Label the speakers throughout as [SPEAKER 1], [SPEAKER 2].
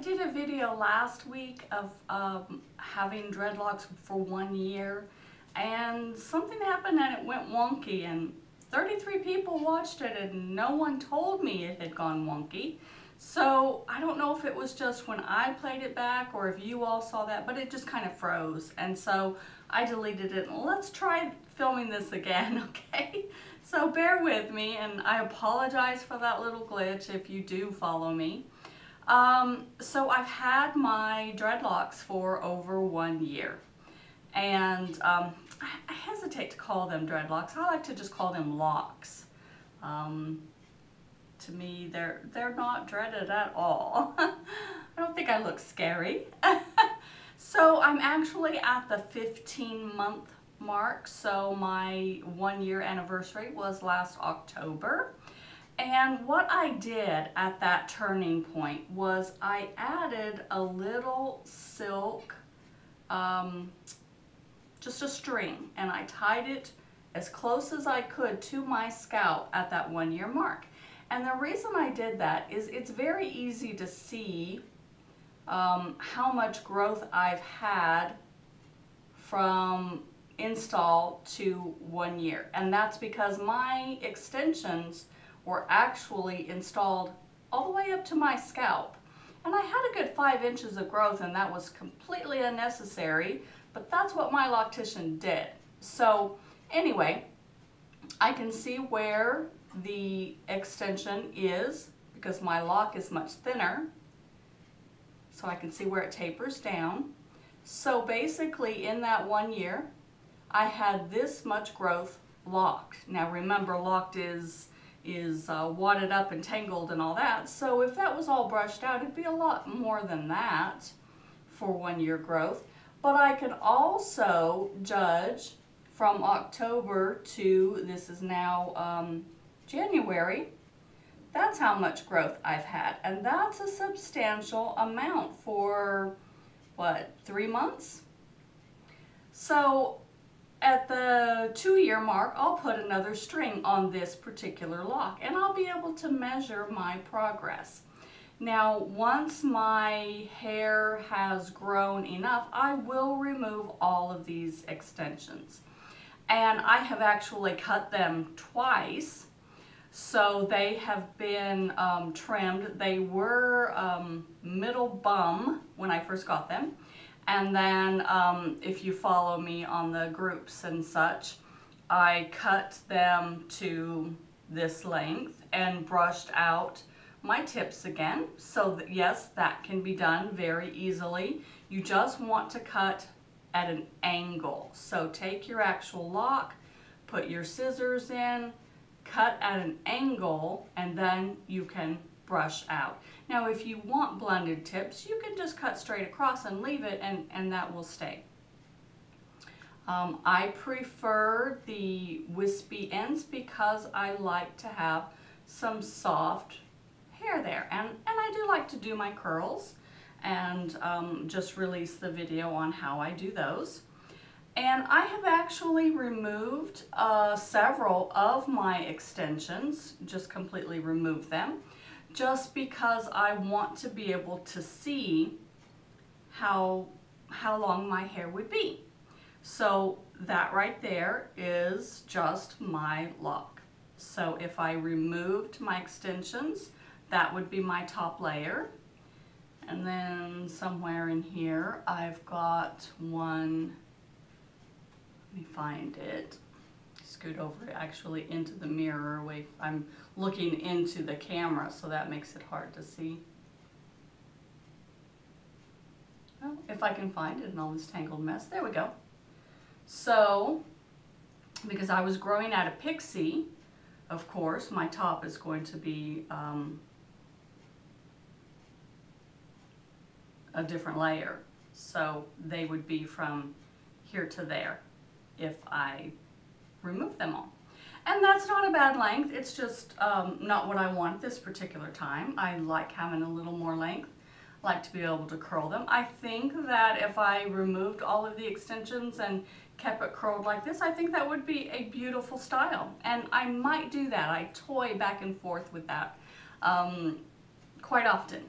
[SPEAKER 1] did a video last week of having dreadlocks for 1 year, and something happened and it went wonky, and 33 people watched it and no one told me it had gone wonky. So I don't know if it was just when I played it back or if you all saw that, but it just kind of froze, and so I deleted it. Let's try filming this again, okay? So bear with me, and I apologize for that little glitch if you do follow me. So I've had my dreadlocks for over 1 year, and I hesitate to call them dreadlocks. I like to just call them locks. To me, they're not dreaded at all. I don't think I look scary. So I'm actually at the 15-month mark. So my 1 year anniversary was last October. And what I did at that turning point was I added a little silk, just a string, and I tied it as close as I could to my scalp at that 1 year mark. And the reason I did that is it's very easy to see how much growth I've had from install to 1 year. And that's because my extensions were actually installed all the way up to my scalp. And I had a good 5 inches of growth, and that was completely unnecessary, but that's what my loctician did. So anyway, I can see where the extension is because my lock is much thinner, so I can see where it tapers down. So basically in that 1 year I had this much growth locked. Now remember, locked is wadded up and tangled and all that, so if that was all brushed out, it'd be a lot more than that for 1 year growth. But I could also judge from October to, this is now January, that's how much growth I've had, and that's a substantial amount for what, 3 months? So at the 2 year mark, I'll put another string on this particular lock, and I'll be able to measure my progress. Now, once my hair has grown enough, I will remove all of these extensions. And I have actually cut them twice, so they have been trimmed. They were middle bum when I first got them. And then if you follow me on the groups and such, I cut them to this length and brushed out my tips again. So that, yes, that can be done very easily. You just want to cut at an angle. So take your actual lock, put your scissors in, cut at an angle, and then you can brush out. Now if you want blended tips, you can just cut straight across and leave it, and that will stay. I prefer the wispy ends because I like to have some soft hair there, and I do like to do my curls, and just release the video on how I do those. And I have actually removed several of my extensions, just completely removed them, just because I want to be able to see how long my hair would be. So that right there is just my lock. So if I removed my extensions, that would be my top layer. And then somewhere in here I've got one, let me find it, scoot over actually into the mirror. I'm looking into the camera, so that makes it hard to see. Well, if I can find it in all this tangled mess, there we go. So, because I was growing out a pixie, of course, my top is going to be a different layer. So they would be from here to there if I remove them all. And that's not a bad length, it's just not what I want this particular time. I like having a little more length, like to be able to curl them. I think that if I removed all of the extensions and kept it curled like this, I think that would be a beautiful style. And I might do that. I toy back and forth with that quite often.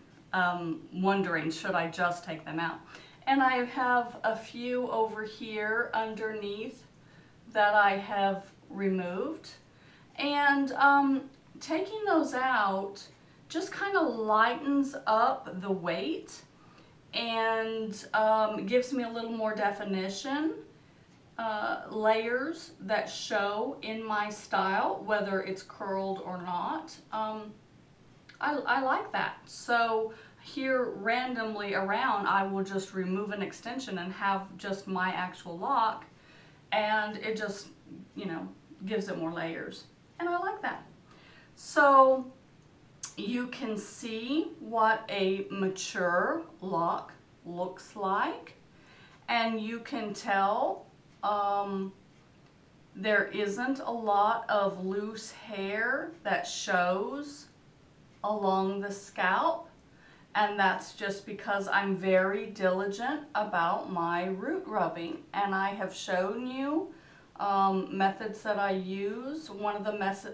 [SPEAKER 1] wondering, should I just take them out? And I have a few over here underneath that I have removed. And taking those out just kind of lightens up the weight and gives me a little more definition, layers that show in my style, whether it's curled or not. I like that. So here randomly around, I will just remove an extension and have just my actual lock, and it just, you know, gives it more layers. And I like that. So you can see what a mature lock looks like, and you can tell there isn't a lot of loose hair that shows along the scalp, and that's just because I'm very diligent about my root rubbing, and I have shown you methods that I use. One of the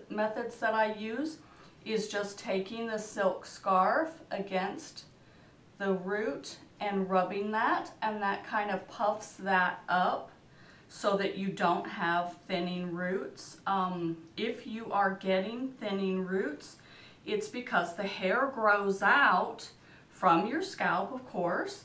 [SPEAKER 1] methods that I use is just taking the silk scarf against the root and rubbing that, and that kind of puffs that up so that you don't have thinning roots. If you are getting thinning roots, it's because the hair grows out from your scalp, of course,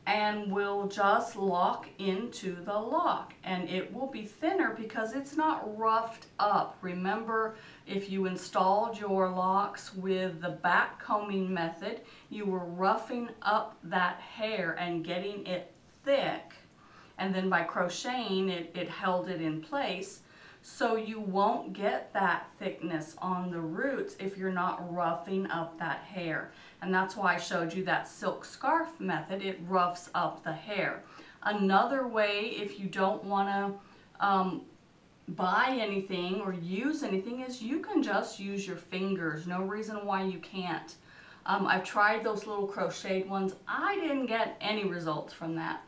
[SPEAKER 1] and will just lock into the lock, and it will be thinner because it's not roughed up. Remember, if you installed your locks with the back combing method, you were roughing up that hair and getting it thick, and then by crocheting it held it in place. So you won't get that thickness on the roots if you're not roughing up that hair. And that's why I showed you that silk scarf method. It roughs up the hair. Another way, if you don't want to buy anything or use anything, is you can just use your fingers. No reason why you can't. I've tried those little crocheted ones. I didn't get any results from that.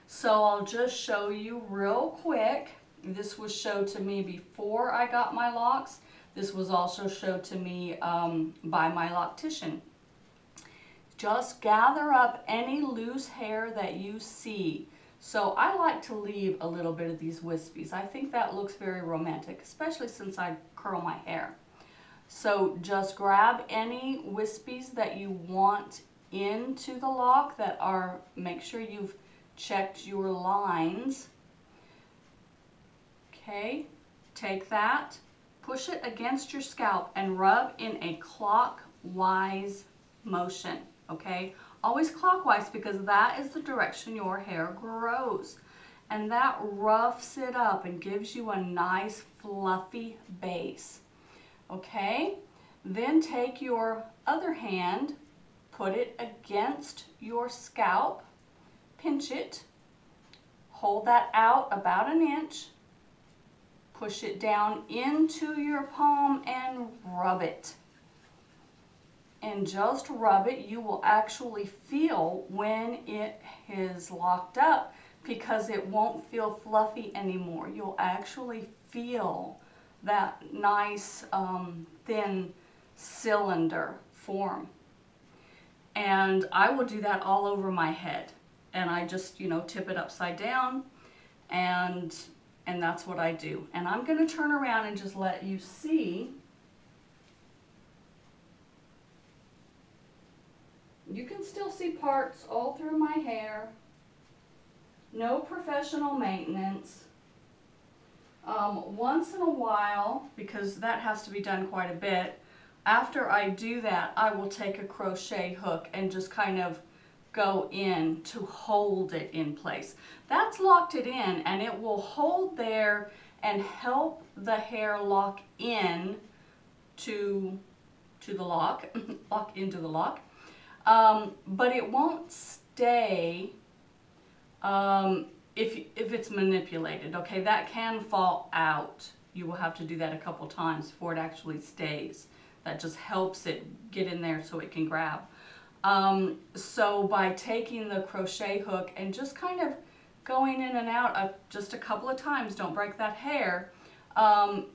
[SPEAKER 1] So I'll just show you real quick. This was showed to me before I got my locks. This was also showed to me by my loctician. Just gather up any loose hair that you see. So I like to leave a little bit of these wispies. I think that looks very romantic, especially since I curl my hair. So just grab any wispies that you want into the lock that are, make sure you've checked your lines. Okay, take that, push it against your scalp and rub in a clockwise motion, okay? Always clockwise, because that is the direction your hair grows. And that roughs it up and gives you a nice fluffy base, okay? Then take your other hand, put it against your scalp, pinch it, hold that out about an inch, push it down into your palm and rub it. And just rub it. You will actually feel when it is locked up, because it won't feel fluffy anymore. You'll actually feel that nice thin cylinder form. And I will do that all over my head. And I just, you know, tip it upside down, and that's what I do. And I'm going to turn around and just let you see. You can still see parts all through my hair. No professional maintenance. Once in a while, because that has to be done quite a bit, after I do that, I will take a crochet hook and just kind of go in to hold it in place. That's locked it in, and it will hold there and help the hair lock in to the lock, lock into the lock. But it won't stay if it's manipulated, okay? That can fall out. You will have to do that a couple times before it actually stays. That just helps it get in there so it can grab. So by taking the crochet hook and just kind of going in and out just a couple of times, don't break that hair,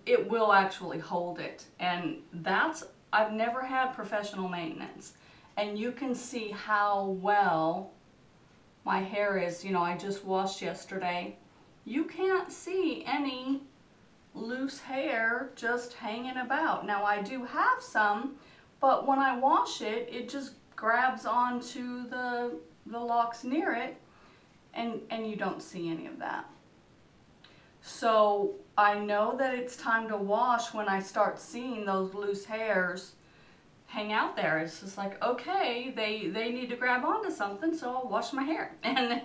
[SPEAKER 1] it will actually hold it. And that's, I've never had professional maintenance. and you can see how well my hair is. You know, I just washed yesterday. You can't see any loose hair just hanging about. Now I do have some, but when I wash it, it just grabs onto the locks near it, and you don't see any of that. So I know that it's time to wash when I start seeing those loose hairs hang out there. It's just like, okay, they need to grab onto something, so I'll wash my hair. And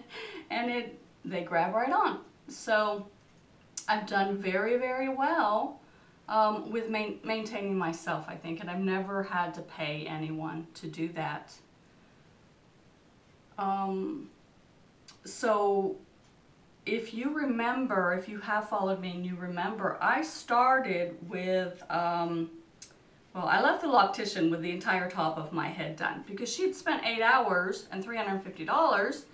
[SPEAKER 1] they grab right on. So I've done very, very well with maintaining myself, I think, and I've never had to pay anyone to do that. So if you remember, if you have followed me and you remember, I started with, well, I left the loctician with the entire top of my head done because she'd spent 8 hours and $350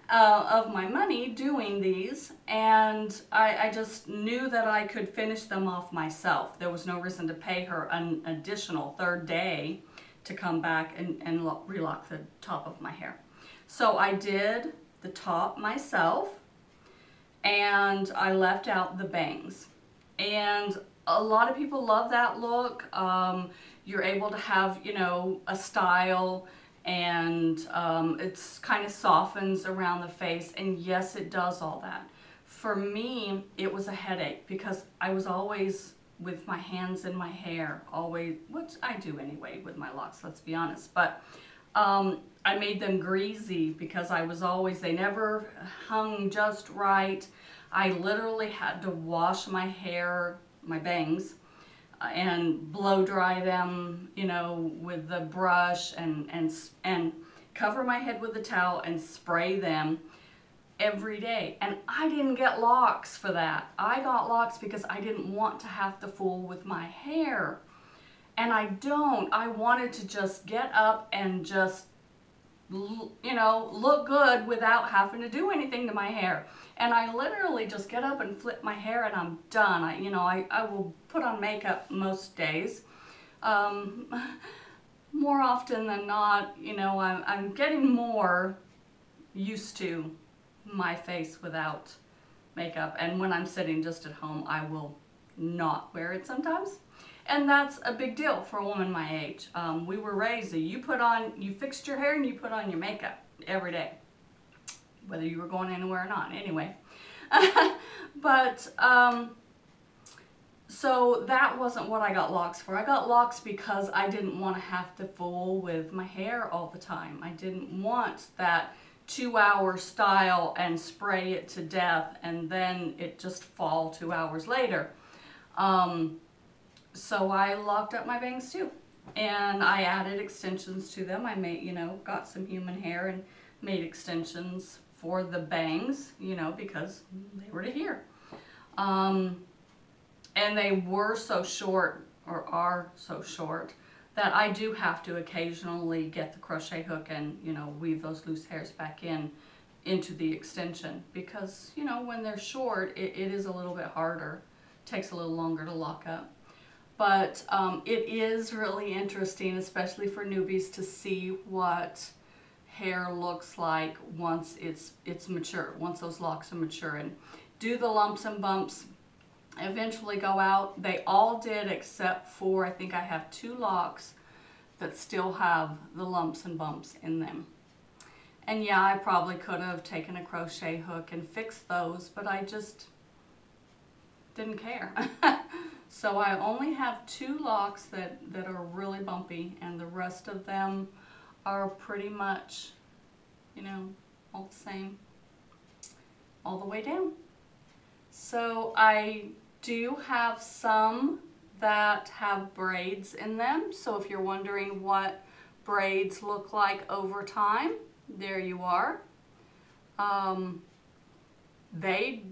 [SPEAKER 1] of my money doing these, and I just knew that I could finish them off myself. There was no reason to pay her an additional third day to come back and relock the top of my hair. So I did the top myself, and I left out the bangs. And a lot of people love that look. You're able to have, you know, a style, and it's kind of softens around the face, and yes, it does all that. For me, it was a headache because I was always with my hands in my hair, always, which I do anyway with my locks, let's be honest, but I made them greasy because I was always, they never hung just right. I literally had to wash my hair, my bangs, and blow dry them, you know, with the brush, and cover my head with a towel and spray them every day. And I didn't get locks for that. I got locks because I didn't want to have to fool with my hair. And I don't. I wanted to just get up and just, you know, look good without having to do anything to my hair. And I literally just get up and flip my hair and I'm done. I will put on makeup most days. More often than not, you know, I'm getting more used to my face without makeup. And when I'm sitting just at home, I will not wear it sometimes. And that's a big deal for a woman my age. We were raised that you fixed your hair and you put on your makeup every day, whether you were going anywhere or not, anyway. But, so that wasn't what I got locks for. I got locks because I didn't want to have to fool with my hair all the time. I didn't want that 2-hour style and spray it to death and then it just fall 2 hours later. So I locked up my bangs too, and I added extensions to them. I made, you know, got some human hair and made extensions for the bangs, you know, because they were to here. And they were so short, or are so short, that I do have to occasionally get the crochet hook and, you know, weave those loose hairs back into the extension, because, you know, when they're short, it is a little bit harder. It takes a little longer to lock up. But it is really interesting, especially for newbies, to see what hair looks like once it's mature, once those locks are mature. And do the lumps and bumps eventually go out? They all did, except for, I think I have 2 locks that still have the lumps and bumps in them. And yeah, I probably could have taken a crochet hook and fixed those, but I just didn't care. So I only have 2 locks that are really bumpy, and the rest of them are pretty much, you know, all the same, all the way down. So I do have some that have braids in them. So if you're wondering what braids look like over time, there you are. They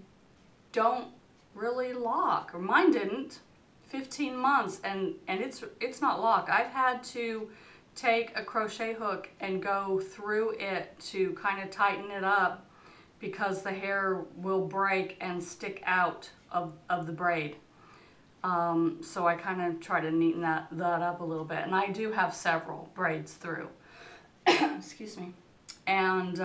[SPEAKER 1] don't really lock, or mine didn't. 15 months and it's not locked. I've had to take a crochet hook and go through it to kind of tighten it up because the hair will break and stick out of the braid. So I kind of try to neaten that up a little bit. And I do have several braids through. Excuse me. And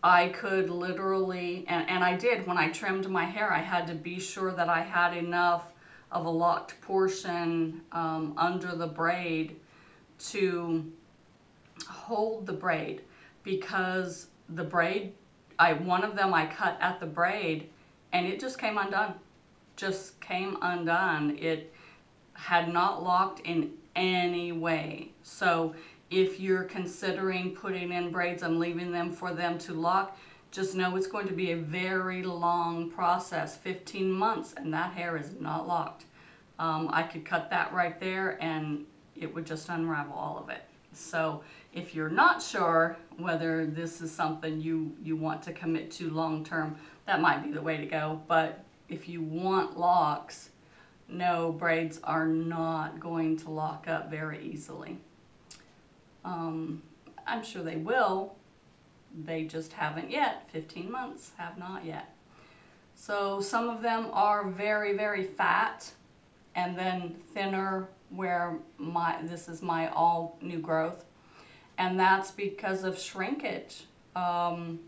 [SPEAKER 1] I could literally, and I did, when I trimmed my hair, I had to be sure that I had enough of a locked portion under the braid to hold the braid, because the braid, one of them I cut at the braid and it just came undone. Just came undone. It had not locked in any way. So if you're considering putting in braids and leaving them for them to lock, just know it's going to be a very long process, 15 months, and that hair is not locked. I could cut that right there and it would just unravel all of it. So if you're not sure whether this is something you want to commit to long term, that might be the way to go. But if you want locks, no, braids are not going to lock up very easily. I'm sure they will. They just haven't yet. 15 months, have not yet. So some of them are very, very fat and then thinner where this is my all new growth. And that's because of shrinkage. You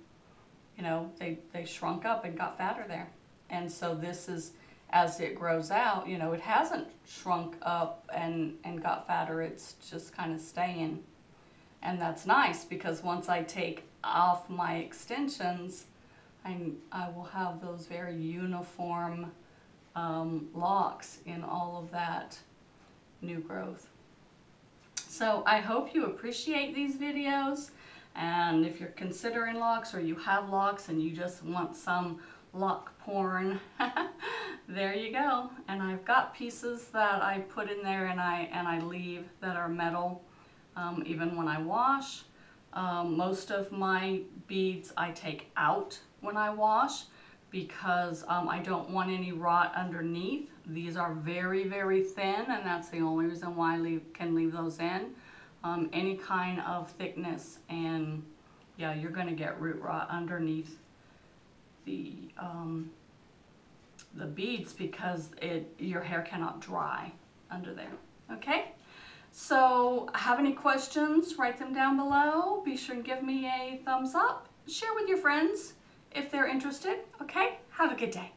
[SPEAKER 1] know, they shrunk up and got fatter there. And so this is, as it grows out, you know, it hasn't shrunk up and got fatter. It's just kind of staying. And that's nice, because once I take off my extensions, I will have those very uniform locks in all of that new growth. So I hope you appreciate these videos, and if you're considering locks or you have locks and you just want some lock porn, there you go. And I've got pieces that I put in there and I leave that are metal. Even when I wash. Most of my beads I take out when I wash, because I don't want any rot underneath. These are very, very thin, and that's the only reason why I can leave those in. Any kind of thickness, and yeah, you're going to get root rot underneath the beads, because your hair cannot dry under there. Okay? So, have any questions? Write them down below. Be sure and give me a thumbs up. Share with your friends if they're interested. Okay? Have a good day.